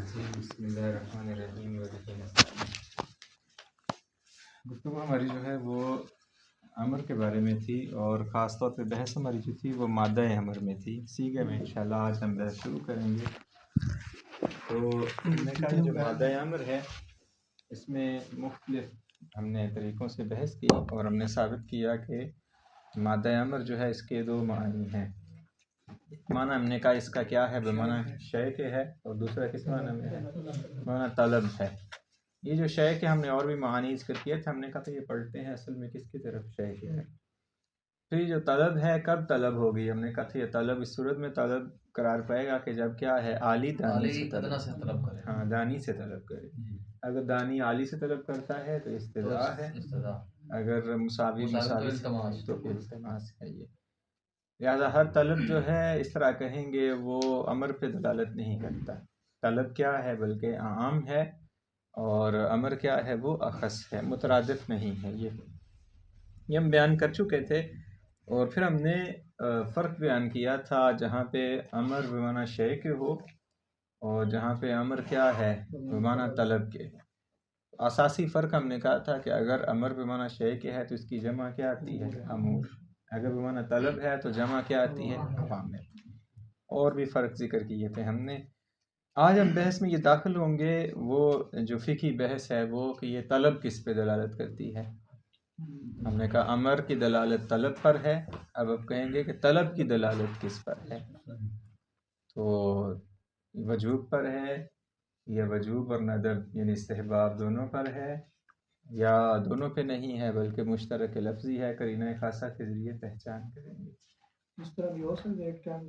بسم اللہ الرحمن الرحیم. گفتگو ہماری جو ہے وہ امر کے بارے میں تھی، اور خاص طور پہ بحث ہماری جو تھی وہ مادہ امر میں تھی. سیگے میں انشاءاللہ آج ہم بحث شروع کریں گے. تو ہم نے کہا جو مادہ امر ہے اس میں مختلف ہم نے طریقوں سے بحث کی، اور ہم نے ثابت کیا کہ مادہ امر جو ہے اس کے دو معنی ہیں. معنی ہم نے کہا اس کا کیا ہے، بمعنی شے کے ہے، اور دوسرا کس معنی میں ہے، معنی طلب ہے. یہ جو شے کے ہم نے اور بھی معانی ذکر کیے تھے، ہم نے کہا تھا یہ پڑھتے ہیں اصل میں کس کی طرف، شے کے ہے. تو یہ جو طلب ہے کب طلب ہوگی، ہم نے کہا تھا یہ طلب اس صورت میں طلب قرار پائے گا کہ جب کیا ہے، عالی دانی سے طلب کرے. ہاں، دانی سے طلب کرے. اگر دانی عالی سے طلب کرتا ہے تو استدعاء ہے، اگر مساوی تو التماس ہے. یہ لہٰذا ہر طلب جو ہے اس طرح کہیں گے وہ امر پہ دلالت نہیں کرتا. طلب کیا ہے بلکہ عام ہے، اور امر کیا ہے وہ اخص ہے، مترادف نہیں ہے. یہ ہم بیان کر چکے تھے. اور پھر ہم نے فرق بیان کیا تھا جہاں پہ امر بمعنی شے کے ہو، اور جہاں پہ امر کیا ہے بمعنی طلب کے. اساسی فرق ہم نے کہا تھا کہ اگر امر بمعنی شے کے ہے تو اس کی جمع کیا آتی ہے، امور. اگر بمعنی طلب ہے تو جمع کیا آتی ہے، اوامر. اور بھی فرق ذکر کیے تھے ہم نے. آج ہم بحث میں یہ داخل ہوں گے، وہ جو فقہی بحث ہے وہ کہ یہ طلب کس پہ دلالت کرتی ہے. ہم نے کہا امر کی دلالت طلب پر ہے. اب کہیں گے کہ طلب کی دلالت کس پر ہے، تو وجوب پر ہے، یا وجوب اور ندب یعنی استحباب دونوں پر ہے، یا دونوں پہ نہیں ہے بلکہ مشترک لفظی ہے. قرینہ خاصہ کے ذریعے پہچان کریں گے. اس طرح بھی ہو سکتا ہے ایک ٹائم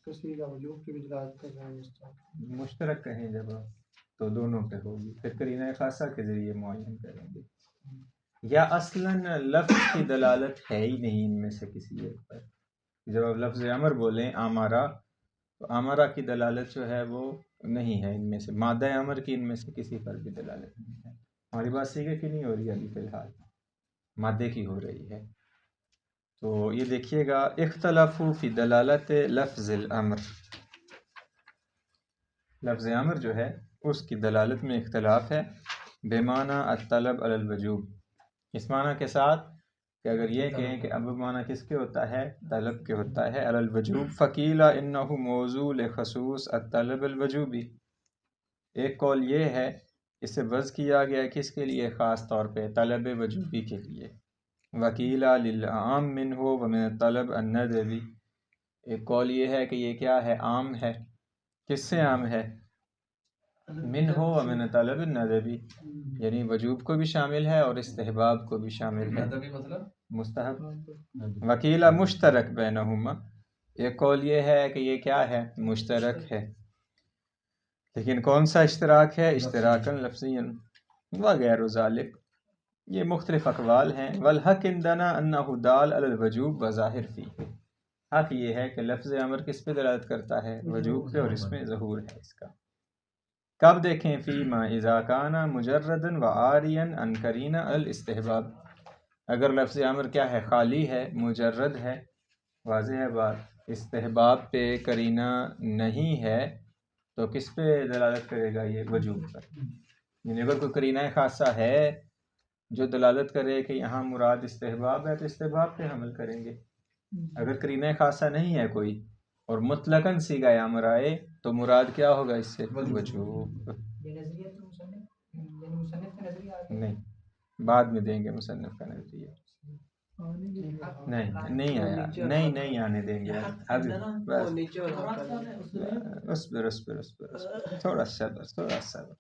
کسی کا وجوب کی بھی دلالت کر رہا ہے، مشترک کہیں جب تو دونوں پہ ہوگی، پھر قرینہ خاصہ کے ذریعے معین کریں گے. یا اصلاً لفظ کی دلالت ہے ہی نہیں ان میں سے کسی ایک پر. جب آپ لفظ امر بولیں آمارا، تو آمارا کی دلالت جو ہے وہ نہیں ہے ان میں سے. مادہ امر کی ان میں سے کسی پر بھی دلالت نہیں ہے. ہماری بات سیکھے کی نہیں ہو رہی ابھی فی الحال، مادے کی ہو رہی ہے. تو یہ دیکھیے گا، اختلاف فی دلالت لفظ الامر. لفظ امر جو ہے اس کی دلالت میں اختلاف ہے. بمعنی الطلب علی الوجوب، اس معنی کے ساتھ کہ اگر یہ کہیں کہ اب معنی کس کے ہوتا ہے، طلب کے ہوتا ہے. علی الوجوب فقیل انہ موضوع لخصوص الطلب الوجوبی. ایک قول یہ ہے، اسے وضع کیا گیا کس کے لیے، خاص طور پہ طلب وجوبی کے لیے. وکیل للعام منہ ومن الطلب الندبی. ایک قول یہ ہے کہ یہ کیا ہے، عام ہے. کس سے عام ہے، منہ ومن طلب الندبی، یعنی وجوب کو بھی شامل ہے اور استحباب کو بھی شامل ہے، مستحب. وکیل مشترک بینہما. ایک قول یہ ہے کہ یہ کیا ہے، مشترک ہے. لیکن کون سا اشتراک ہے، اشتراکا لفظیا وغیر ذالک. یہ مختلف اقوال ہیں. والحق عندنا انہ دال علی الوجوب وظاہر فیہ. حق یہ ہے کہ لفظ امر کس پہ دلالت کرتا ہے، وجوب پہ، اور اس میں ظہور ہے اس کا. کب دیکھیں، فیما اذا کان مجردا وعاریا عن قرینہ الاستحباب. اگر لفظ امر کیا ہے، خالی ہے، مجرد ہے، واضح ہے بات، استحباب پہ قرینہ نہیں ہے، تو کس پہ دلالت کرے گا، یہ وجوب پر. یعنی اگر کوئی قرینہ خاصہ ہے جو دلالت کرے کہ یہاں مراد استحباب ہے تو استحباب پہ حمل کریں گے. اگر قرینہ خاصہ نہیں ہے کوئی اور مطلقاً صیغہ امر آئے تو مراد کیا ہوگا اس سے، وجوب. نہیں، بعد میں دیں گے مصنف کا نظریہ. نہیں آیا، نہیں آنے دیں گے اب. اصبر تھوڑا صبر.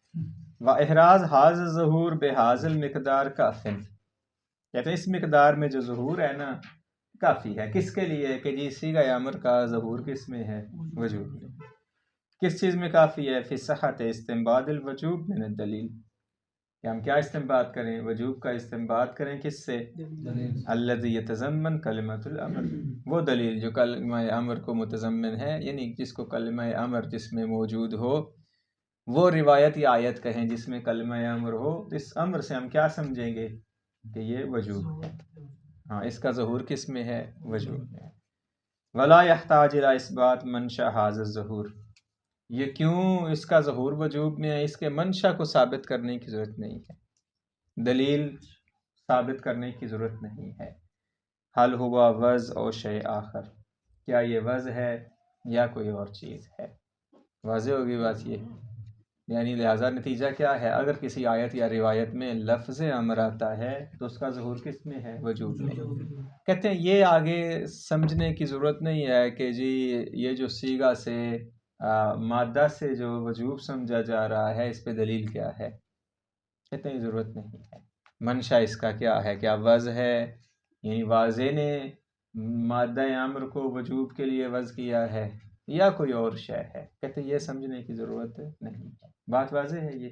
واحراز حاضر ظہور بحاضر مقدار کافٍ. کہتے ہیں اس مقدار میں جو ظہور ہے نا کافی ہے. کس کے لیے، کہ جی صیغہ امر کا ظہور کس میں ہے، وجوب میں. کس چیز میں کافی ہے، فی صحت استنباط الوجوب من الدلیل، کہ ہم کیا استنباط کریں، وجوب کا استنباط کریں کس سے، الذی یتضمن کلمۃ الامر. وہ دلیل جو کلمہ امر کو متضمن ہے، یعنی جس کو کلمہ امر جس میں موجود ہو، وہ روایت یا آیت کہیں جس میں کلمہ امر ہو، اس امر سے ہم کیا سمجھیں گے کہ یہ وجوب ہے. ہاں، اس کا ظہور کس میں ہے، وجوب میں. ولا یحتاج الی اثبات منشأ ھذا الظہور. یہ کیوں اس کا ظہور وجوب میں ہے؟ اس کے منشا کو ثابت کرنے کی ضرورت نہیں ہے، دلیل ثابت کرنے کی ضرورت نہیں ہے۔ حل ہوا وضع او شے آخر، کیا یہ وضع ہے یا کوئی اور چیز ہے؟ واضح ہوگی بات یہ، یعنی لہٰذا نتیجہ کیا ہے؟ اگر کسی آیت یا روایت میں لفظ امر آتا ہے تو اس کا ظہور کس میں ہے؟ وجوب میں۔ کہتے ہیں یہ آگے سمجھنے کی ضرورت نہیں ہے کہ جی یہ جو صیغہ سے مادہ سے جو وجوب سمجھا جا رہا ہے اس پہ دلیل کیا ہے، کہتے ہیں ضرورت نہیں ہے۔ منشا اس کا کیا ہے؟ کیا وضع ہے، یعنی واضح نے مادہ امر کو وجوب کے لیے وضع کیا ہے یا کوئی اور شے ہے؟ کہتے ہیں یہ سمجھنے کی ضرورت نہیں ہے، بات واضح ہے یہ۔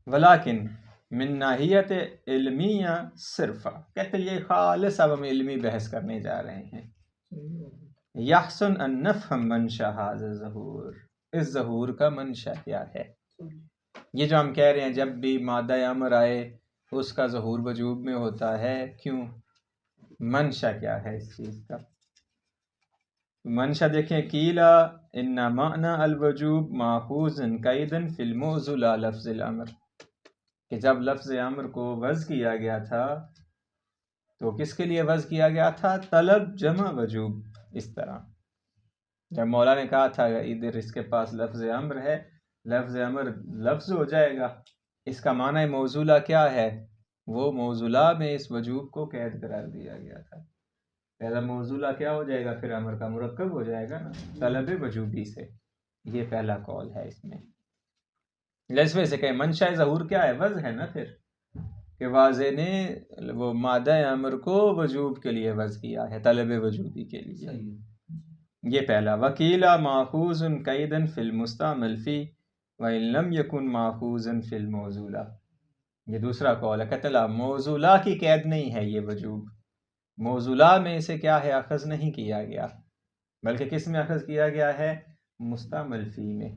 ولیکن من ناحیت علمیہ صرف، کہتے ہیں یہ خالص اب ہم علمی بحث کرنے جا رہے ہیں۔ یحسن ان نفہم منشا ھذا الظہور، اس ظہور کا منشا کیا ہے؟ یہ جو ہم کہہ رہے ہیں جب بھی مادہ امر آئے اس کا ظہور وجوب میں ہوتا ہے، کیوں؟ منشا کیا ہے اس چیز کا؟ منشا دیکھیں، قیلا ان معنی الوجوب ماخوذ قیدا فی الموضوع لفظ الامر، کہ جب لفظ امر کو وضع کیا گیا تھا تو کس کے لیے وضع کیا گیا تھا؟ طلب جمع وجوب۔ اس طرح جب مولا نے کہا تھا ادھر اس کے پاس لفظ امر ہے، لفظ امر لفظ ہو جائے گا، اس کا معنی موصولہ کیا ہے؟ وہ موصولہ میں اس وجوب کو قید قرار دیا گیا تھا، لہذا موصولہ کیا ہو جائے گا؟ پھر امر کا مرکب ہو جائے گا نا، طلب وجوبی سے۔ یہ پہلا قول ہے اس میں۔ لسوے سے کہ منشا ظہور کیا ہے؟ وضع ہے نا، پھر کہ واضح نے وہ مادہ امر کو وجوب کے لیے وضع کیا ہے، طلب وجوبی کے لیے۔ یہ پہلا۔ وکیلا ماخوذ قیدا فی المستعمل فی وان لم یکن ماخوذا فی الموصولہ، یہ دوسرا قول ہے۔ کہتے ہیں موصولہ کی قید نہیں ہے یہ وجوب، موصولہ میں اسے کیا ہے؟ اخذ نہیں کیا گیا، بلکہ کس میں اخذ کیا گیا ہے؟ مستعمل فی میں،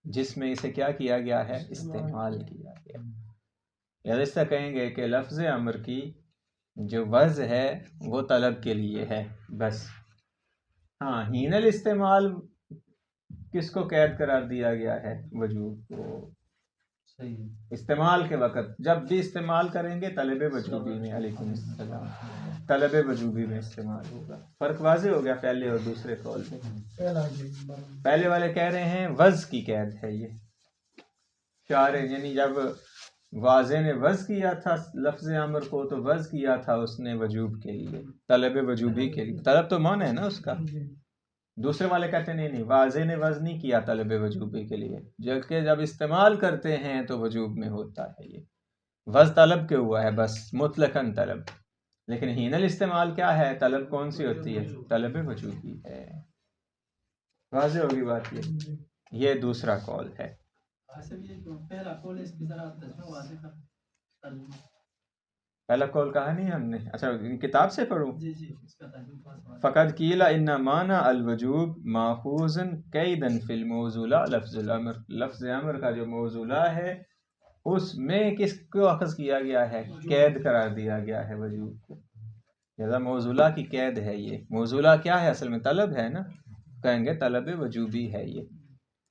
جس میں اسے کیا کیا گیا ہے؟ استعمال کیا گیا۔ یا اس طرح کہیں گے کہ لفظ امر کی جو وضع ہے وہ طلب کے لیے ہے بس۔ ہاں، حین الاستعمال کس کو قید قرار دیا گیا ہے؟ وجوب کو۔ استعمال کے وقت جب بھی استعمال کریں گے طلب وجوبی میں، علیکم السلام، طلب وجوبی میں استعمال ہوگا۔ فرق واضح ہو گیا پہلے اور دوسرے قول میں۔ پہلے والے کہہ رہے ہیں وضع کی قید ہے یہ، شارع یعنی جب واضح نے وضع کیا تھا لفظ امر کو تو وضع کیا تھا اس نے وجوب کے لیے، طلب وجوبی کے لیے، طلب تو معنی ہے نا اس کا۔ دوسرے والے کہتے ہیں نہیں، واضح نے وضع نہیں کیا طلب وجوبی کے لیے، جبکہ جب استعمال کرتے ہیں تو وجوب میں ہوتا ہے یہ۔ وضع طلب کے ہوا ہے بس، مطلقاً طلب، لیکن حین الاستعمال کیا ہے؟ طلب کون سی ہوتی ہے؟ طلب وجوبی ہے۔ واضح ہوگی بات یہ دوسرا قول ہے۔ پہلا قول کہا نہیں ہم نے، اچھا کتاب سے پڑھوں۔ فقد قیل ان معنی الوجوب ماخوذ قیدا فی الموصولہ لفظ الامر، لفظ امر کا جو موصولہ ہے اس میں کس کو اخذ کیا گیا ہے؟ قید قرار دیا گیا ہے وجوب کو، لہذا موصولہ کی قید ہے یہ۔ موصولہ کیا ہے؟ اصل میں طلب ہے نا، کہیں گے طلب وجوبی ہے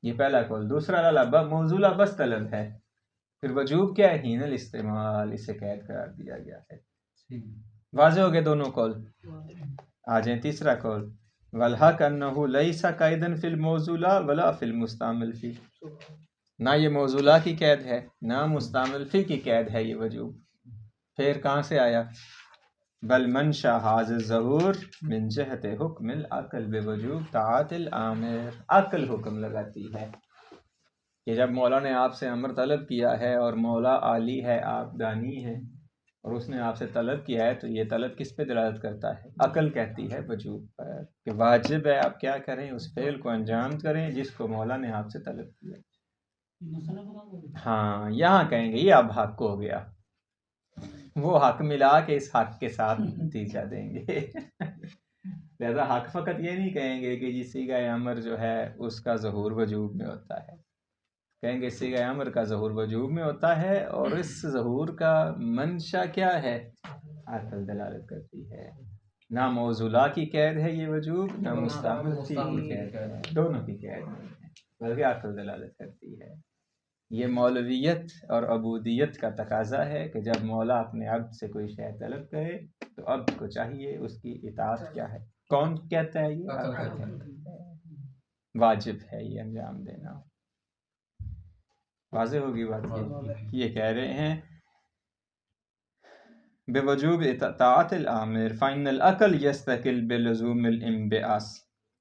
یہ پہلا قول۔ دوسرا موصولہ بس طلب ہے، پھر وجوب کیا ہے؟ حین الاستعمال، اسے قید قرار دیا گیا ہے۔ واضح ہو گئے دونوں قول۔ آ جائیں تیسرا قول، والحق انہ لیس قیدا فی الموصولہ ولا فی المستعمل فی، نہ یہ موصولہ کی قید ہے نہ مستعمل فی کی قید ہے یہ وجوب، پھر کہاں سے آیا؟ بل منشا ھذا الظہور من جہت حکم العقل بوجوب طاعت الامر، عقل حکم لگاتی ہے کہ جب مولا نے آپ سے امر طلب کیا ہے اور مولا عالی ہے، آپ دانی ہیں، اور اس نے آپ سے طلب کیا ہے تو یہ طلب کس پہ دلالت کرتا ہے؟ عقل کہتی ہے وجوب پر، کہ واجب ہے آپ کیا کریں؟ اس فعل کو انجام کریں جس کو مولا نے آپ سے طلب کیا۔ ہاں، یہاں کہیں گے یہ اب حق ہو گیا، وہ حق ملا کے اس حق کے ساتھ نتیجہ دیں گے۔ لہذا حق فقط یہ نہیں کہیں گے کہ صیغہ امر جو ہے اس کا ظہور وجوب میں ہوتا ہے، کہیں گے صیغہ امر کا ظہور وجوب میں ہوتا ہے، اور اس ظہور کا منشا کیا ہے؟ عقل دلالت کرتی ہے۔ نہ موزولا کی قید ہے یہ وجوب، نہ مستعمل فی کی قید ہے، دونوں کی قید نہیں ہے، بلکہ عقل دلالت کرتی ہے۔ یہ مولویت اور عبودیت کا تقاضا ہے کہ جب مولا اپنے عبد سے کوئی شے طلب کرے تو عبد کو چاہیے اس کی اطاعت کیا ہے، کون کہتا ہے یہ؟ عقل کہتا ہے، واجب ہے یہ انجام دینا۔ واضح ہوگی بات؟ یہ کہہ رہے ہیں بوجوب اطاعت الامر فإن العقل يستقل بلزوم الانبعاث،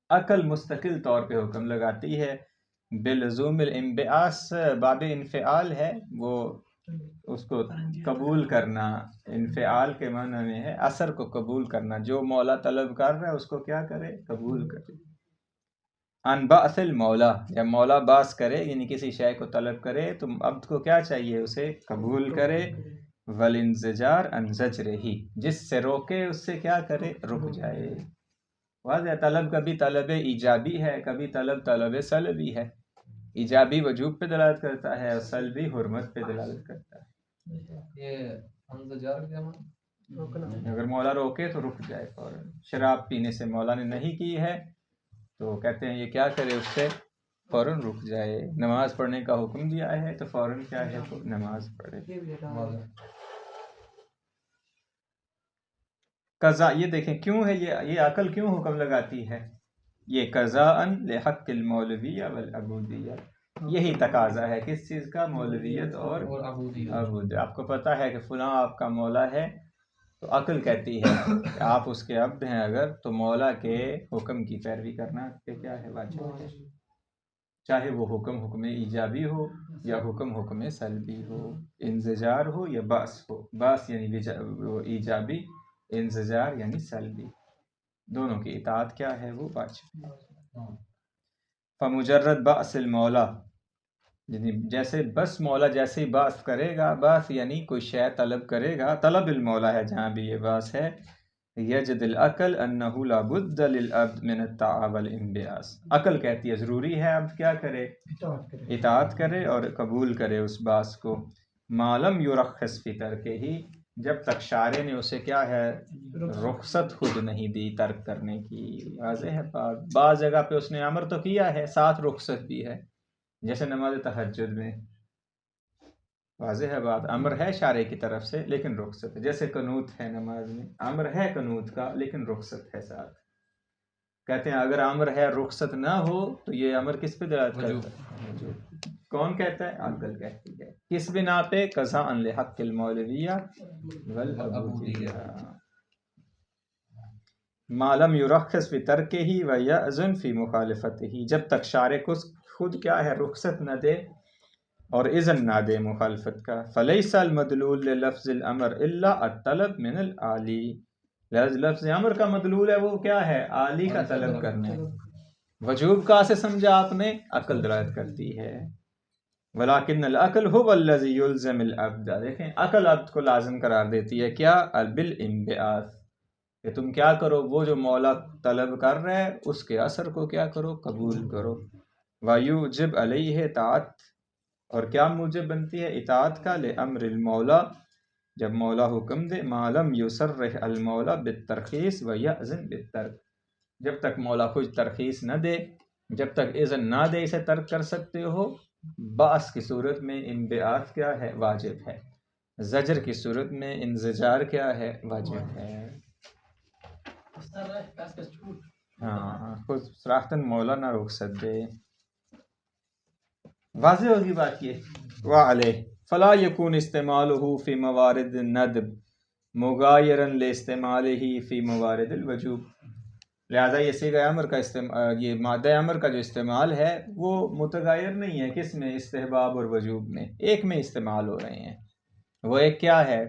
عقل مستقل طور پہ حکم لگاتی ہے بلزوم الانبعاث، باب انفعال ہے، وہ اس کو قبول کرنا، انفعال کے معنی میں ہے اثر کو قبول کرنا، جو مولا طلب کر رہا ہے اس کو کیا کرے؟ قبول کرے۔ ان بعث المولا، جب مولا باس کرے یعنی کسی شے کو طلب کرے تو عبد کو کیا چاہیے؟ اسے قبول کرے۔ والانزجار عن زجرہ، جس سے روکے اس سے کیا کرے؟ رک جائے۔ واضح، طلب کبھی طلب ایجابی ہے، کبھی طلب سلبی ہے، ایجابی وجوب پہ دلالت کرتا ہے اور سلبی حرمت پہ دلالت کرتا ہے۔ یہ انزجار کیا معنی؟ اگر مولا روکے تو رک جائے فوراً۔ شراب پینے سے مولا نے نہیں کی ہے تو کہتے ہیں یہ کیا کرے؟ اس سے فوراً رک جائے۔ نماز پڑھنے کا حکم دیا ہے تو فوراً کیا ہے؟ تو نماز پڑھے۔ قضا، یہ دیکھیں کیوں ہے یہ عقل کیوں حکم لگاتی ہے؟ یہ قضاءً لحق المولویہ والعبودیہ، یہی تقاضا ہے کس چیز کا؟ مولویت اور عبودیت۔ آپ کو پتہ ہے کہ فلاں آپ کا مولا ہے تو عقل کہتی ہے کہ آپ اس کے عبد ہیں اگر، تو مولا کے حکم کی پیروی کرنا کہ کیا ہے؟ واجب ہے، چاہے وہ حکم ایجابی ہو یا حکم سلبی ہو، انزجار ہو یا باس ہو، باس یعنی ایجابی، انزجار یعنی سلبی، دونوں کی اطاعت کیا ہے؟ وہ واجب ہے۔ فمجرد باس المولا، یعنی جیسے بس مولا جیسے ہی باس کرے گا، باس یعنی کوئی شے طلب کرے گا، طلب المولا ہے جہاں بھی یہ باس ہے، یجد العقل انہ لا بد للعبد من الطاعہ والانبعاث، عقل کہتی ہے ضروری ہے عبد کیا کرے؟ اطاعت کرے اور قبول کرے اس باس کو، ما لم یرخص فی ترکہ ہی، جب تک شارع نے اسے کیا ہے؟ رخصت خود نہیں دی ترک کرنے کی۔ واضح ہے بات؟ بعض جگہ پہ اس نے امر تو کیا ہے، ساتھ رخصت بھی ہے، جیسے نماز تہجد میں۔ واضح ہے بات؟ امر ہے شارع کی طرف سے لیکن رخصت ہے، جیسے قنوت ہے نماز میں، امر ہے قنوت کا لیکن رخصت ہے ساتھ۔ کہتے ہیں اگر امر ہے رخصت نہ ہو تو یہ امر کس پہ دلالت کرتا ہے؟ وجوب۔ کون کہتا ہے؟ عقل کہتی ہے۔ کس بنا پہ؟ قضاء لحق المولویہ والعبودیہ، ما لم یرخص فی ترکہ ویأذن فی مخالفتہ، جب تک شارع کو خود کیا ہے؟ رخصت نہ دے اور اذن نہ دے مخالفت کا۔ فلیس المدلول للفظ الامر الا الطلب من العالی، لفظ امر کا مدلول ہے وہ کیا ہے؟ عالی کا طلب کرنا ہے۔ وجوب کہاں سے سمجھا آپ نے؟ عقل دلالت کرتی ہے۔ ولیکن العقل هو الذی یلزم العبد، دیکھیں عقل عبد کو لازم قرار دیتی ہے کیا؟ بالانبعاث، کہ تم کیا کرو؟ وہ جو مولا طلب کر رہا ہے اس کے اثر کو کیا کرو؟ قبول کرو۔ ویوجب علیہ طاعت، اور کیا موجب بنتی ہے اطاعت کا؟ لامر المولا، جب مولا حکم دے، ما لم یصرح المولا بالترخیص ویأذن بالترک، جب تک مولا خود ترخیص نہ دے، جب تک اذن نہ دے اسے ترک کر سکتے ہو۔ باس کی صورت میں انبعاث کیا ہے؟ واجب ہے، زجر کی صورت میں انزجار کیا ہے؟ واجب ہے۔ ہاں، خود صراحتاً مولا نہ رخصت دے۔ واضح ہوگی بات یہ؟ وعلیہ فلا یکون استعمالہ فی موارد الندب مغایرا لاستعمالہ فی موارد الوجوب، لہذا یہ صیغہ امر کا یہ مادہ امر کا جو استعمال ہے وہ متغیر نہیں ہے، کس میں؟ استحباب اور وجوب میں، ایک میں استعمال ہو رہے ہیں۔ وہ ایک کیا ہے؟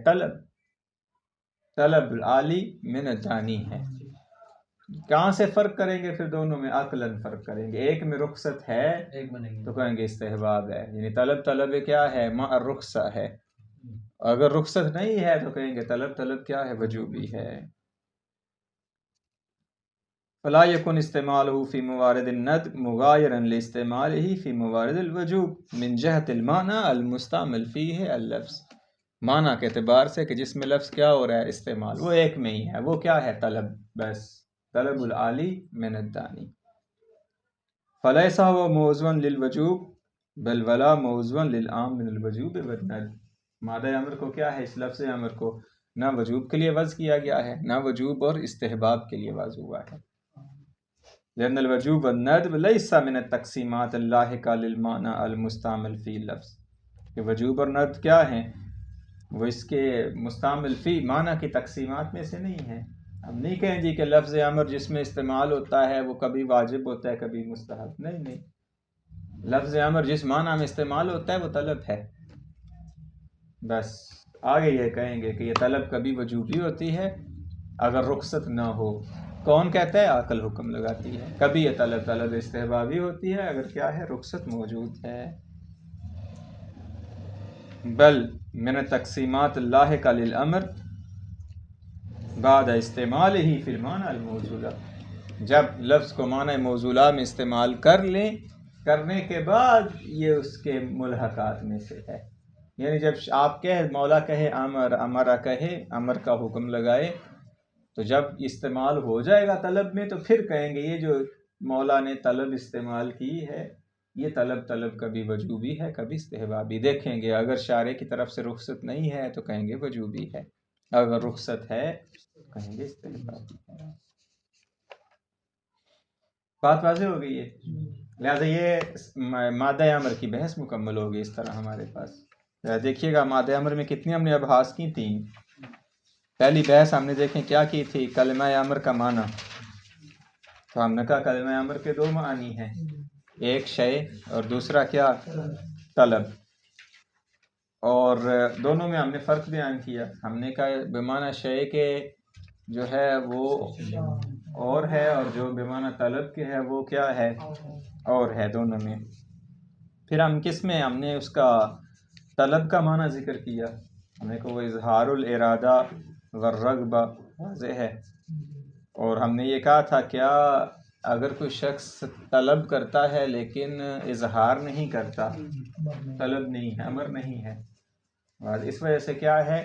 طلب العالی من الدانی ہے۔ کہاں سے فرق کریں گے پھر دونوں میں؟ عقلاً فرق کریں گے، ایک میں رخصت ہے تو کہیں گے استحباب ہے، یعنی طلب کیا ہے؟ مع الرخصہ ہے، اگر رخصت نہیں ہے تو کہیں گے طلب کیا ہے؟ وجوبی ہے۔ فلا یکن استعمالہ فی موارد الندب مغایرا لاستعمالہ فی موارد الوجوب من جہت المعنی المستعمل فیہ اللفظ، معنی کے اعتبار سے کہ جس میں لفظ کیا ہو رہا ہے استعمال، وہ ایک میں ہی ہے، وہ کیا ہے؟ طلب، بس طلب العالی من الدانی. فلیس هو موضوعا للوجوب بل ولا موضوعا للعام من الوجوب والندب. مادہ امر کو کیا ہے؟ اس لفظ امر کو نہ وجوب کے لیے وضع کیا گیا ہے، نہ وجوب اور استحباب کے لیے وضع ہوا ہے. لأن الوجوب والندب ليس من التقسیمات اللاحقہ للمعنى المستعمل فی اللفظ. کہ وجوب اور ندب کیا ہیں؟ وہ اس کے مستعمل فی معنی کی تقسیمات میں سے نہیں ہیں. ہم نہیں کہیں جی کہ لفظ امر جس میں استعمال ہوتا ہے وہ کبھی واجب ہوتا ہے کبھی مستحب. نہیں نہیں، لفظ امر جس معنی میں استعمال ہوتا ہے وہ طلب ہے. بس آگے یہ کہیں گے کہ یہ طلب کبھی وجوبی ہوتی ہے اگر رخصت نہ ہو. کون کہتا ہے؟ عقل حکم لگاتی ہے. کبھی یہ طلب استحبابی ہوتی ہے اگر کیا ہے؟ رخصت موجود ہے. بل من تقسیمات اللاحقہ للامر بعد استعمال ہی فی المعنی الموصولہ. جب لفظ کو معنی موصولہ میں استعمال کر لیں، کرنے کے بعد یہ اس کے ملحقات میں سے ہے. یعنی جب آپ کہے، مولا کہے امر، امرا کہے، امر کا حکم لگائے، تو جب استعمال ہو جائے گا طلب میں تو پھر کہیں گے یہ جو مولا نے طلب استعمال کی ہے یہ طلب کبھی وجوبی ہے کبھی استحبابی. دیکھیں گے اگر شارع کی طرف سے رخصت نہیں ہے تو کہیں گے وجوبی ہے، اگر رخصت ہے تو کہیں گے استحبابی ہے. بات واضح ہو گئی ہے. لہٰذا یہ مادہ امر کی بحث مکمل ہوگی اس طرح ہمارے پاس. دیکھیے گا مادہ امر میں کتنی ہم نے ابحاث کی تھیں. پہلی بحث ہم نے دیکھیں کیا کی تھی؟ کلمہ امر کا معنی. تو ہم نے کہا کلمہ امر کے دو معنی ہیں، ایک شے اور دوسرا کیا؟ طلب. اور دونوں میں ہم نے فرق بیان کیا. ہم نے کہا بمعنی شے کے جو ہے وہ اور ہے، اور جو بمعنی طلب کے ہے وہ کیا ہے؟ اور ہے. دونوں میں پھر ہم کس میں ہم نے اس کا طلب کا معنی ذکر کیا. ہم نے کہا وہ اظہار الارادہ والرغبہ واضح ہے. اور ہم نے یہ کہا تھا کیا اگر کوئی شخص طلب کرتا ہے لیکن اظہار نہیں کرتا، طلب نہیں ہے، امر نہیں ہے. اس وجہ سے کیا ہے؟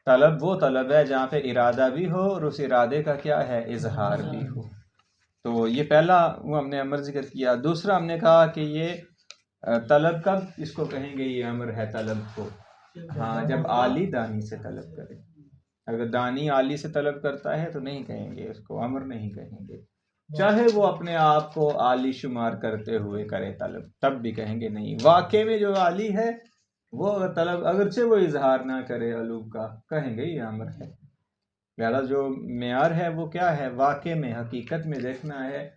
طلب وہ طلب ہے جہاں پہ ارادہ بھی ہو اور اس ارادے کا کیا ہے؟ اظہار بھی ہو. تو یہ پہلا وہ ہم نے امر ذکر کیا. دوسرا ہم نے کہا کہ یہ طلب کب اس کو کہیں گے یہ امر ہے طلب کو؟ ہاں، جب عالی دانی سے طلب کرے. اگر دانی عالی سے طلب کرتا ہے تو نہیں کہیں گے اس کو امر، نہیں کہیں گے. چاہے وہ اپنے آپ کو عالی شمار کرتے ہوئے کرے طلب، تب بھی کہیں گے نہیں. واقع میں جو عالی ہے وہ طلب اگرچہ وہ اظہار نہ کرے علو کا، کہیں گے یہ امر ہے. لہذا جو معیار ہے وہ کیا ہے؟ واقع میں، حقیقت میں دیکھنا ہے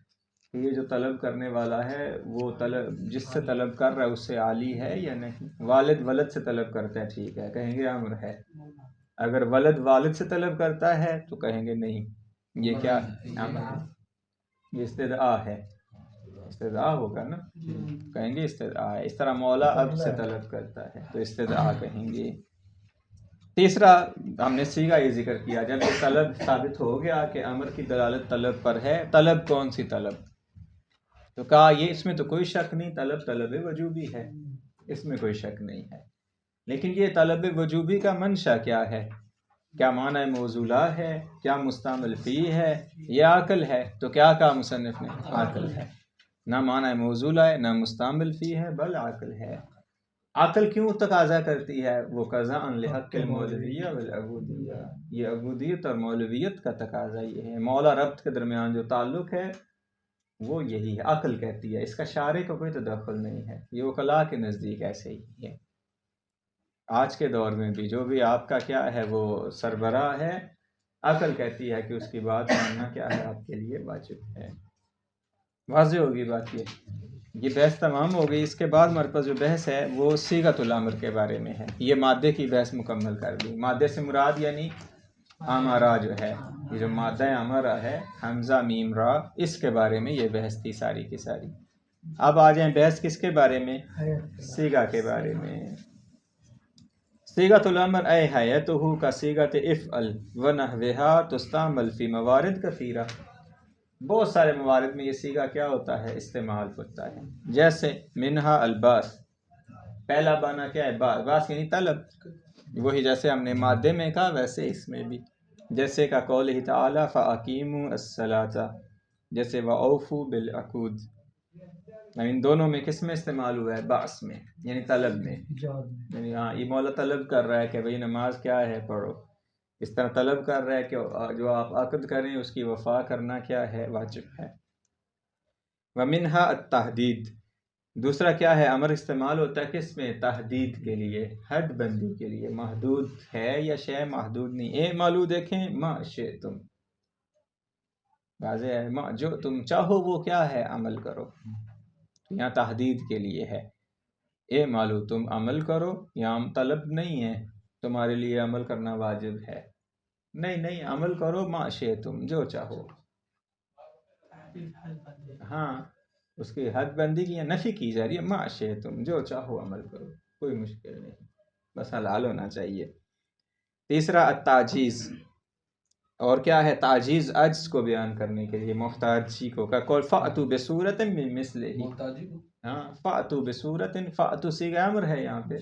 کہ یہ جو طلب کرنے والا ہے وہ طلب جس سے طلب کر رہا ہے اس سے عالی ہے یا نہیں. والد ولد سے طلب کرتا ہے، ٹھیک ہے، کہیں گے امر ہے. اگر ولد والد سے طلب کرتا ہے تو کہیں گے نہیں، یہ کیا ہے؟ امر ہے. یہ استدعا ہے، استدعا ہوگا نا، کہیں گے استدعا ہے. اس طرح مولا اب سے طلب کرتا ہے تو استدعا کہیں گے. تیسرا ہم نے صیغہ یہ ذکر کیا جب یہ طلب ثابت ہو گیا کہ امر کی دلالت طلب پر ہے. طلب کون سی طلب؟ تو کہا یہ اس میں تو کوئی شک نہیں، طلب وجوبی ہے، اس میں کوئی شک نہیں ہے. لیکن یہ طلب وجوبی کا منشا کیا ہے؟ کیا معنی موصولہ ہے؟ کیا مستعمل فی ہے یا عقل ہے؟ تو کیا کہا مصنف نے؟ عقل ہے. نہ معنی موصولہ ہے نہ مستعمل فی ہے بل عقل ہے. عقل کیوں تقاضا کرتی ہے؟ وہ قضاء لحق المولویہ والعبودیہ. یہ عبودیت اور مولویت کا تقاضا یہ ہے. مولا ربط کے درمیان جو تعلق ہے وہ یہی ہے. عقل کہتی ہے، اس کا شارع کا کوئی تدخل نہیں ہے. یہ وکلاء کے نزدیک ایسے ہی ہے. آج کے دور میں بھی جو بھی آپ کا کیا ہے وہ سربراہ ہے، عقل کہتی ہے کہ اس کی بات ماننا کیا ہے آپ کے لیے واجب ہے. واضح ہوگی بات. یہ بحث تمام ہو گئی. اس کے بعد ہمارے پاس جو بحث ہے وہ صیغۃ الامر کے بارے میں ہے. یہ مادے کی بحث مکمل کر دی. مادے سے مراد یعنی امرا جو ہے، یہ جو مادہ امرا ہے حمزہ میم را، اس کے بارے میں یہ بحث تھی ساری کی ساری. اب آ جائیں بحث کس کے بارے میں؟ صیغہ کے بارے میں. صیغۃ الامر اے حیاتہ کا صیغۃ افعل ونحوہا تستعمل فی موارد کثیرہ. بہت سارے موارد میں یہ صیغہ کیا ہوتا ہے؟ استعمال ہوتا ہے. جیسے منہا الباس، پہلا بانا کیا ہے؟ باس یعنی طلب. وہی جیسے ہم نے مادے میں کہا ویسے اس میں بھی، جیسے کا قولہ تعالی فَأَقِیمُوا الصَّلَاةَ، جیسے وَأَوْفُوا بِالْعُقُودِ، ان دونوں میں کس میں استعمال ہوا ہے؟ بعث میں، یعنی طلب میں، یعنی ہاں یہ مولا طلب کر رہا ہے کہ بھئی نماز کیا ہے پڑھو، اس طرح طلب کر رہا ہے کہ جو آپ عقد کریں اس کی وفا کرنا کیا ہے؟ واجب ہے۔ وَمِنْهَا التحدید، دوسرا کیا ہے؟ امر استعمال ہوتا ہے کس میں؟ تحدید کے لیے، حد بندی کے لیے، محدود ہے یا شے محدود نہیں۔ اے مالو دیکھیں ما شئتم، واضح ہے، ما جو تم چاہو وہ کیا ہے؟ عمل کرو، یہاں تحدید کے لیے ہے۔ اے مالو تم عمل کرو، یہاں طلب نہیں ہے تمہارے لیے عمل کرنا واجب ہے، نہیں عمل کرو ما شئتم جو چاہو۔ ہاں اس کی حد بندی کی یا نفی کی جا رہی ہے، ما شئتم جو چاہو عمل کرو، کوئی مشکل نہیں، بس حلال ہونا چاہیے۔ تیسرا التعجیز، اور کیا ہے؟ تعجیز عجز کو بیان کرنے کے لیے، محتاجی کو، کا قول فَأْتُوا بِصُورَةٍ مِّن مِثْلِهِ، محتاجی کو ہاں فَأْتُوا بِصُورَةٍ، فَأْتُوا صیغہ امر ہے یہاں پہ،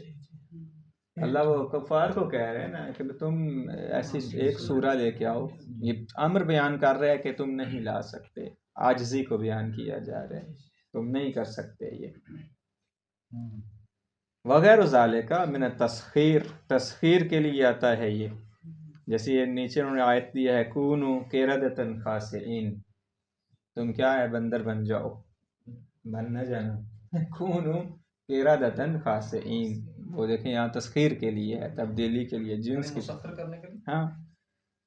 اللہ وہ کفار کو کہہ رہے ہیں نا کہ تم ایسی ایک سورہ لے کے آؤ، یہ امر بیان کر رہا ہے کہ تم نہیں لا سکتے، عاجزی کو بیان کیا جا رہا ہے، تم نہیں کر سکتے یہ۔ وغیر ذالک من التسخیر، تسخیر کے لیے آتا ہے یہ، جیسے یہ نیچے انہوں نے آیت دیا ہے کونو قردۃ خاسئین، تم کیا ہے؟ بندر بن جاؤ، بن نہ جانا، کونو قردۃ خاسئین، وہ دیکھیں یہاں تسخیر کے لیے ہے، تبدیلی کے لیے، جنس کی، مسخر کرنے کے لیے، ہاں،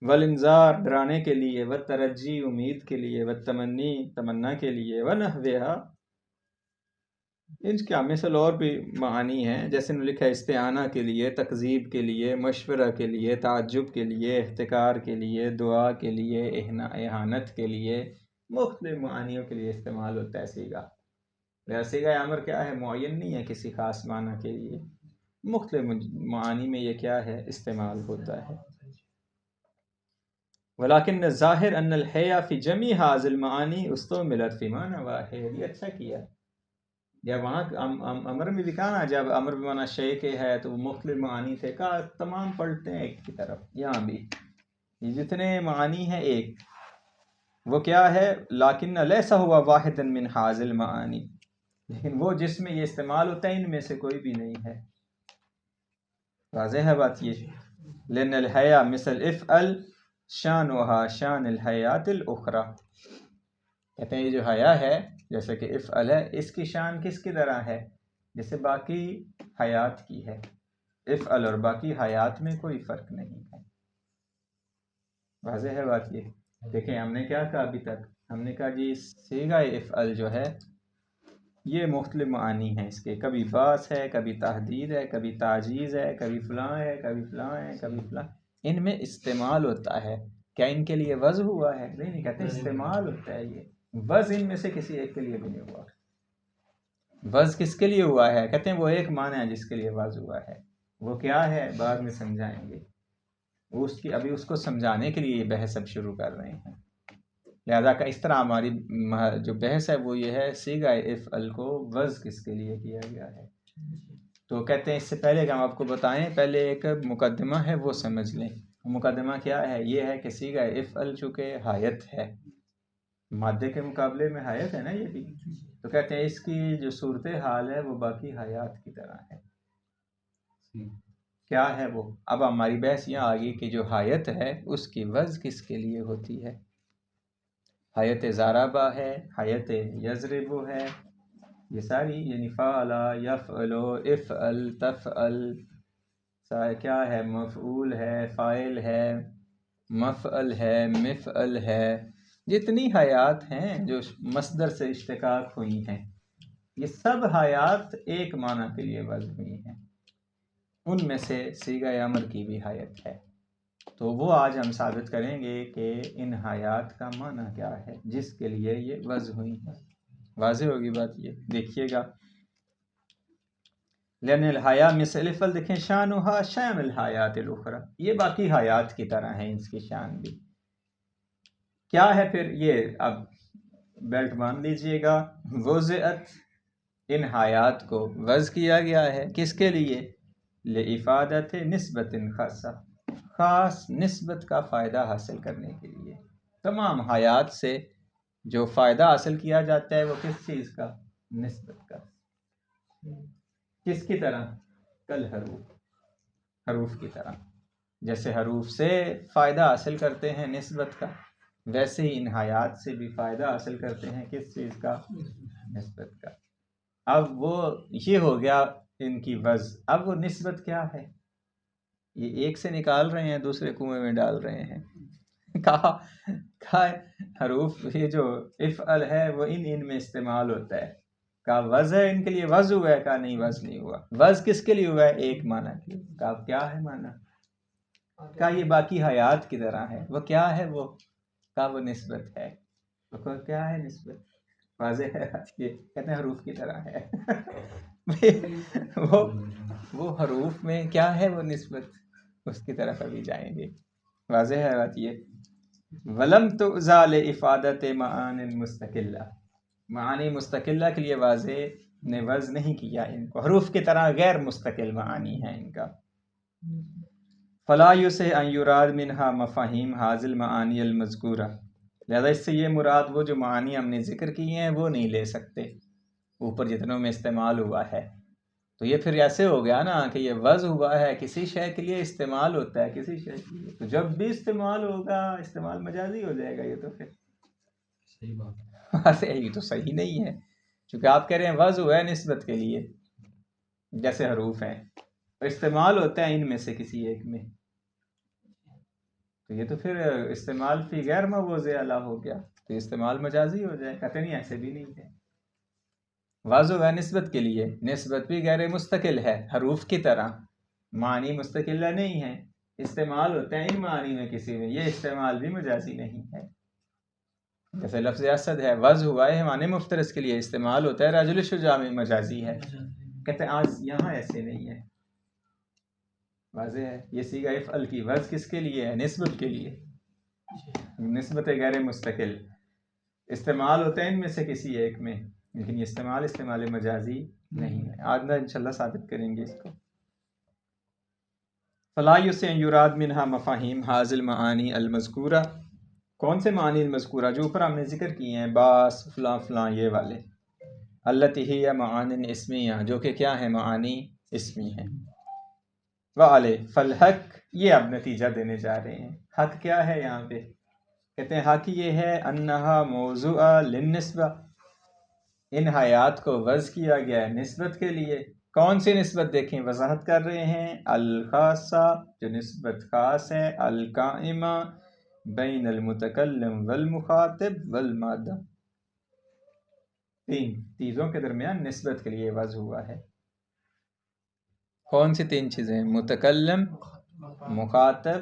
والانذار ڈرانے کے لیے، والترجی امید کے لیے، والتمنی تمنا کے لیے، ونحوہا، ان کا مثل اور بھی معانی ہیں، جیسے انہوں نے لکھا ہے استعانہ کے لیے، تکذیب کے لیے، مشورہ کے لیے، تعجب کے لیے، احتکار کے لیے، دعا کے لیے، اہانت کے لیے، مختلف معانیوں کے لیے استعمال ہوتا ہے صیغہ۔ صیغہ امر کیا ہے؟ معین نہیں ہے کسی خاص معنی کے لیے، مختلف معانی میں یہ کیا ہے؟ استعمال ہوتا ہے۔ ولیکن الظاہر ان الحیا فی جمیع ھذی المعانی استعملت فی معنی واحد، یہ اچھا کیا، جب وہاں امر میں بھی کہا نا، جب امر بمعنی شے کے ہے تو وہ مختلف معانی تھے، کہا تمام پلٹتے ہیں ایک کی طرف، یہاں بھی یہ جتنے معانی ہیں ایک، وہ کیا ہے؟ لیکن لیس ہوا واحدا من ھذی المعانی، لیکن وہ جس میں یہ استعمال ہوتا ہے ان میں سے کوئی بھی نہیں ہے، واضح ہے بات یہ۔ لأن الحیا مثل افعل شانها شان الحیات الاخرى، کہتے ہیں یہ جو حیا ہے جیسے کہ افعل ہے، اس کی شان کس کی طرح ہے؟ جیسے باقی حیات کی ہے، افعل اور باقی حیات میں کوئی فرق نہیں ہے، واضح ہے بات یہ۔ دیکھیں ہم نے کیا کہا ابھی تک؟ ہم نے کہا جی صیغہ افعل جو ہے یہ مختلف معانی ہیں اس کے، کبھی باس ہے، کبھی تحدید ہے، کبھی تعجیز ہے، کبھی فلاں ہے، کبھی فلاں ہے، کبھی فلاں، ان میں استعمال ہوتا ہے۔ کیا ان کے لیے وضع ہوا ہے؟ نہیں کہتے استعمال ہوتا ہے، یہ وضع ان میں سے کسی ایک کے لیے بھی نہیں ہوا۔ وضع کس کے لیے ہوا ہے؟ کہتے ہیں وہ ایک معنی ہے جس کے لیے وضع ہوا ہے، وہ کیا ہے بعد میں سمجھائیں گے، اس کی ابھی اس کو سمجھانے کے لیے یہ بحث اب شروع کر رہے ہیں، لہذا کہ اس طرح ہماری جو بحث ہے وہ یہ ہے صیغہ افعل کو وضع کس کے لیے کیا گیا ہے۔ تو کہتے ہیں اس سے پہلے کہ ہم آپ کو بتائیں، پہلے ایک مقدمہ ہے وہ سمجھ لیں۔ مقدمہ کیا ہے؟ یہ ہے کہ صیغہ افعل چونکہ حایت ہے، مادے کے مقابلے میں حایت ہے نا یہ بھی، تو کہتے ہیں اس کی جو صورت حال ہے وہ باقی حیات کی طرح ہے۔ کیا ہے وہ؟ اب ہماری بحث یہاں آگئی کہ جو حایت ہے اس کی وضع کس کے لیے ہوتی ہے۔ حیت ضربہ ہے، حیت یضرب ہے، یہ ساری یعنی فعل، یفعل، افعل، تفعل، کیا ہے؟ مفعول ہے، فاعل ہے، مفعل ہے، مفعل ہے، جتنی حیات ہیں جو مصدر سے اشتقاق ہوئی ہیں یہ سب حیات ایک معنی کے لیے وضع ہوئی ہیں، ان میں سے صیغہ امر کی بھی حیت ہے، تو وہ آج ہم ثابت کریں گے کہ ان حیات کا معنی کیا ہے جس کے لیے یہ وضع ہوئی ہے۔ واضح ہوگی بات یہ، دیکھیے گا۔ لأن الحیا مثل افعل، دیکھیں شانها شان الحیات الاخرى، یہ باقی حیات کی طرح ہیں، اس کی شان بھی کیا ہے پھر؟ یہ اب بیلٹ باندھ لیجئے گا، وضعت، ان حیات کو وضع کیا گیا ہے، کس کے لیے؟ لِإِفَادَةِ نِسبَةٍ خاصہ، خاص نسبت کا فائدہ حاصل کرنے کے لیے۔ تمام حیات سے جو فائدہ حاصل کیا جاتا ہے وہ کس چیز کا؟ نسبت کا۔ کس کی طرح؟ کل حروف کی طرح۔ جیسے حروف سے فائدہ حاصل کرتے ہیں نسبت کا، ویسے ہی ان حیات سے بھی فائدہ حاصل کرتے ہیں کس چیز کا؟ نسبت کا۔ اب وہ یہ ہو گیا ان کی وضع۔ اب وہ نسبت کیا ہے؟ یہ ایک سے نکال رہے ہیں دوسرے کنویں میں ڈال رہے ہیں۔ کہا حروف یہ جو افعل ہے وہ ان میں استعمال ہوتا ہے۔ کہا وضع ہے ان کے لیے، وضع ہوا ہے؟ کہا نہیں وضع نہیں ہوا۔ وضع کس کے لیے ہوا ہے؟ ایک معنی کے لیے۔ کہا کیا ہے معنی؟ کہا یہ باقی حیات کی طرح ہے۔ وہ کیا ہے وہ؟ کہا وہ نسبت ہے۔ وہ کیا ہے نسبت؟ واضح ہے، یہ کہتے ہیں حروف کی طرح ہے۔ وہ حروف میں کیا ہے وہ نسبت، اس کی طرف ابھی جائیں گے۔ واضح ہے بات یہ۔ وَلَمْ تُعْزَى لِإِفَادَةِ مَعَانٍ مُسْتَقِلَّةٍ، معانی مستقلہ کے لیے واضح نے وضع نہیں کیا ان کو، حروف کی طرح غیر مستقل معانی ہے ان کا۔ فَلَا يُصِحُ أَن يُرَادَ مِنْهَا مَفَاهِيمُ هَذِهِ الْمَعَانِيِ الْمَذْكُورَةِ، لہذا اس سے یہ مراد وہ جو معانی ہم نے ذکر کی ہیں وہ نہیں لے سکتے اوپر جتنوں میں استعمال ہوا ہے۔ تو یہ پھر ایسے ہو گیا نا کہ یہ وضع ہوا ہے، کسی شے کے لیے استعمال ہوتا ہے کسی شے کے لیے، تو جب بھی استعمال ہوگا استعمال مجازی ہو جائے گا۔ یہ تو پھر صحیح بات ہے، یہ تو صحیح نہیں ہے، چونکہ آپ کہہ رہے ہیں وضع ہے نسبت کے لیے، جیسے حروف ہیں استعمال ہوتا ہے ان میں سے کسی ایک میں، تو یہ تو پھر استعمال فی غیر موضع اعلیٰ ہو گیا، تو استعمال مجازی ہو جائے۔ کہتے نہیں ایسے بھی نہیں ہے، وضع ہے نسبت کے لیے، نسبت بھی غیر مستقل ہے حروف کی طرح، معنی مستقلہ نہیں ہے، استعمال ہوتا ہے ان معنی میں کسی میں، یہ استعمال بھی مجازی نہیں ہے۔ جیسے لفظ اسد ہے، وضع ہوا ہے معنی مفترس کے لیے، استعمال ہوتا ہے رجل شجاع میں، مجازی ہے۔ کہتے ہیں آج یہاں ایسے نہیں ہے، واضح ہے۔ یہ صیغہ افعل کی وضع کس کے لیے ہے؟ نسبت کے لیے، نسبت غیر مستقل، استعمال ہوتا ہے ان میں سے کسی ایک میں، لیکن یہ استعمال مجازی نہیں ہے۔ آج انشاءاللہ ثابت کریں گے اس کو۔ فَلَا يُصِحُ أَن يُرَادَ مِنْهَا مَفَاهِيمُ هَذِهِ الْمَعَانِي الْمَذْكُورَةِ، کون سے معنی المذکورہ جو اوپر ہم نے ذکر کیے ہیں، باس فلاں فلاں یہ والے، التی ہی معانی اسمیہ جو کہ کیا ہے؟ معانی اسمی ہیں۔ وَعَلَيْهِ فَالْحَقُّ، یہ اب نتیجہ دینے جا رہے ہیں۔ حق کیا ہے یہاں پہ؟ کہتے ہیں حق یہ ہے انہا موضوع للنسبہ، ان حیات کو وضع کیا گیا ہے نسبت کے لیے۔ کون سی نسبت؟ دیکھیں وضاحت کر رہے ہیں، الخاصہ جو نسبت خاص ہے، القائمہ بین المتکلم والمخاطب والمادہ، تین چیزوں کے درمیان نسبت کے لیے وضع ہوا ہے۔ کون سی تین چیزیں؟ متکلم، مخاطب،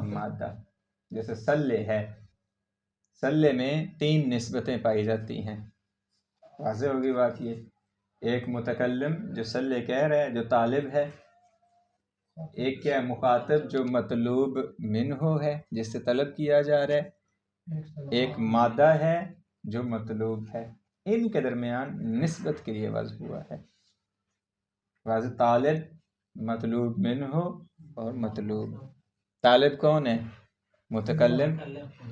مادہ۔ جیسے سلے ہے، سلے میں تین نسبتیں پائی جاتی ہیں، واضح ہوگی بات یہ۔ ایک متکلم جو سلے کہہ رہا ہے، جو طالب ہے، ایک کیا ہے؟ مخاطب جو مطلوب منہ ہے، جس سے طلب کیا جا رہا ہے، ایک مادہ ہے جو مطلوب ہے۔ ان کے درمیان نسبت کے لیے وضع ہوا ہے، واضح۔ طالب، مطلوب منہ اور مطلوب۔ طالب کون ہے؟ متکلم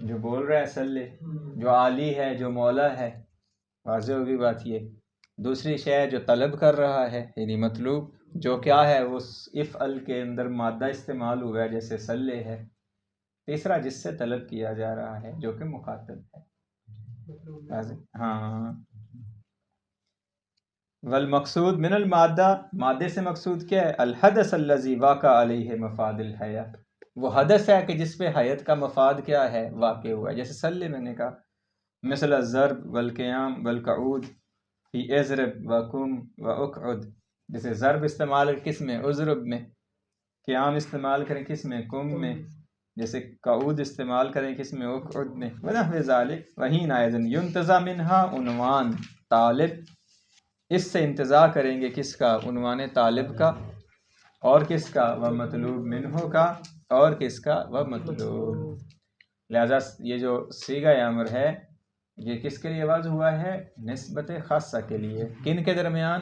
جو بول رہا ہے، سلے جو عالی ہے، جو مولا ہے، واضح ہوگی بات یہ۔ دوسری شے جو طلب کر رہا ہے یعنی مطلوب، جو کیا ہے اس افعل کے اندر مادہ استعمال ہوا ہے جیسے سلے ہے۔ تیسرا جس سے طلب کیا جا رہا ہے جو کہ مخاطب ہے، ہاں۔ والمقصود من المادہ، مادے سے مقصود کیا ہے؟ الحدث الذی واقع علیہ مفاد الحیہ، وہ حدث ہے کہ جس پہ حیت کا مفاد کیا ہے؟ واقع ہوا ہے۔ جیسے سلے میں نے کہا مثل الضرب والقیام والقعود فی اضرب وقم واقعد، جیسے ضرب استعمال کس میں؟ اضرب میں، قیام استعمال کریں کس میں؟ قم میں، جیسے قعود استعمال کریں کس میں؟ اقعد میں، ونحو ذالک۔ وحین ایضا ینتزع منہا عنوان طالب، اس سے انتزاع کریں گے کس کا؟ عنوان طالب کا، اور کس کا؟ و مطلوب منہ کا، اور کس کا؟ و مطلوب۔ لہذا یہ جو صیغہ امر ہے یہ کس کے لیے وضع ہوا ہے؟ نسبت خاصہ کے لیے۔ کن کے درمیان؟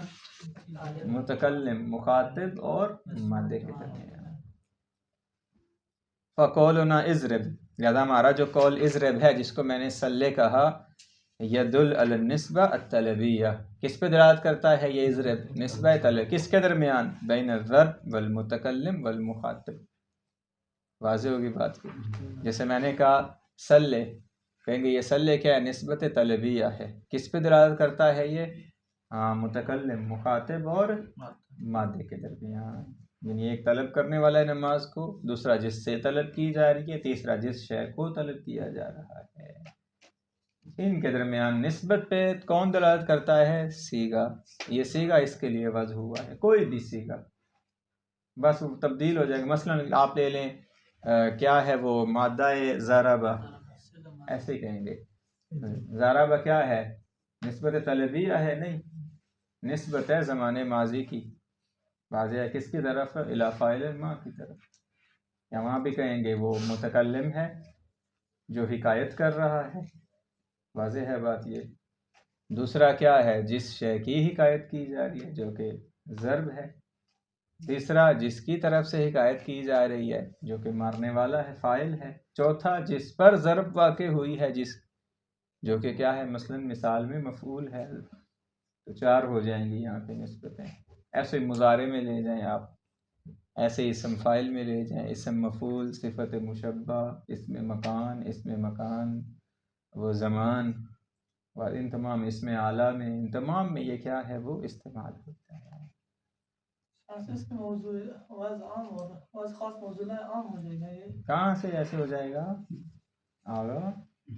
متکلم مخاطب اور مادے کے درمیان. فقولنا اضرب، لہذا ہمارا جو قول اضرب ہے جس کو میں نے سلے کہا، یدل علی النسبہ الطلبیہ، کس پہ دلالت کرتا ہے یہ اضرب؟ نسبہ طلب، کس کے درمیان؟ بین الضرب والمتکلم والمخاطب. واضح ہوگی بات کی. جیسے میں نے کہا سلے، کہیں گے یہ سلے کیا ہے؟ نسبت طلبیہ ہے. کس پہ دلالت کرتا ہے یہ؟ متکلم مخاطب اور مادے کے درمیان. یعنی ایک طلب کرنے والا ہے نماز کو، دوسرا جس سے طلب کی جا رہی ہے، تیسرا جس شے کو طلب کیا جا رہا ہے. ان کے درمیان نسبت پہ کون دلالت کرتا ہے؟ سیغہ. یہ سیغہ اس کے لیے وضع ہوا ہے، کوئی بھی سیغہ بس وہ تبدیل ہو جائے گا. مثلا آپ لے لیں کیا ہے وہ مادہ ضربہ، ایسے ہی کہیں گے. ضربہ کیا ہے؟ نسبت طلبیہ ہے؟ نہیں، نسبت ہے زمانے ماضی کی. واضح ہے کس کی طرف؟ الی فاعل ما کی طرف. یا وہاں بھی کہیں گے وہ متکلم ہے جو حکایت کر رہا ہے. واضح ہے بات یہ. دوسرا کیا ہے؟ جس شے کی حکایت کی جا رہی ہے جو کہ ضرب ہے. تیسرا جس کی طرف سے حکایت کی جا رہی ہے جو کہ مارنے والا ہے، فاعل ہے. چوتھا جس پر ضرب واقع ہوئی ہے جو کہ کیا ہے؟ مثلا مثال میں مفعول ہے. تو 4 ہو جائیں گی یہاں پہ نسبتیں. ایسے مضارع میں لے جائیں آپ، ایسے اسم فاعل میں لے جائیں، اسم مفعول، صفت مشبہ، اسم مکان وہ زمان، اور ان تمام اسم اعلیٰ میں، ان تمام میں یہ کیا ہے؟ وہ استعمال ہوتا ہے. کہاں سے ایسے ہو جائے گا؟ آگا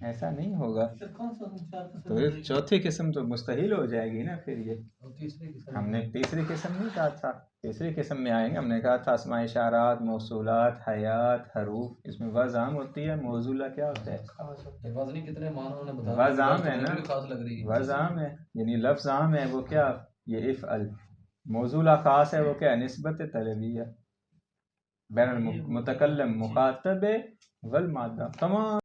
ایسا نہیں ہوگا. تو چوتھی قسم تو مستحیل ہو جائے گی نا پھر. یہ ہم نے تیسری قسم نہیں کہا تھا. تیسری قسم میں آئیں گے. ہم نے کہا تھا اسماء اشارات، موصولات، حیات، حروف، اس میں وضع عام ہوتی ہے. موصولہ کیا ہوتا ہے؟ وضع عام ہے نا، وضع عام ہے یعنی لفظ عام ہے. وہ کیا؟ یہ افعل. موصولہ خاص ہے، وہ کیا؟ نسبت طلبیہ بین المتکلم مخاطب والمادہ. تمام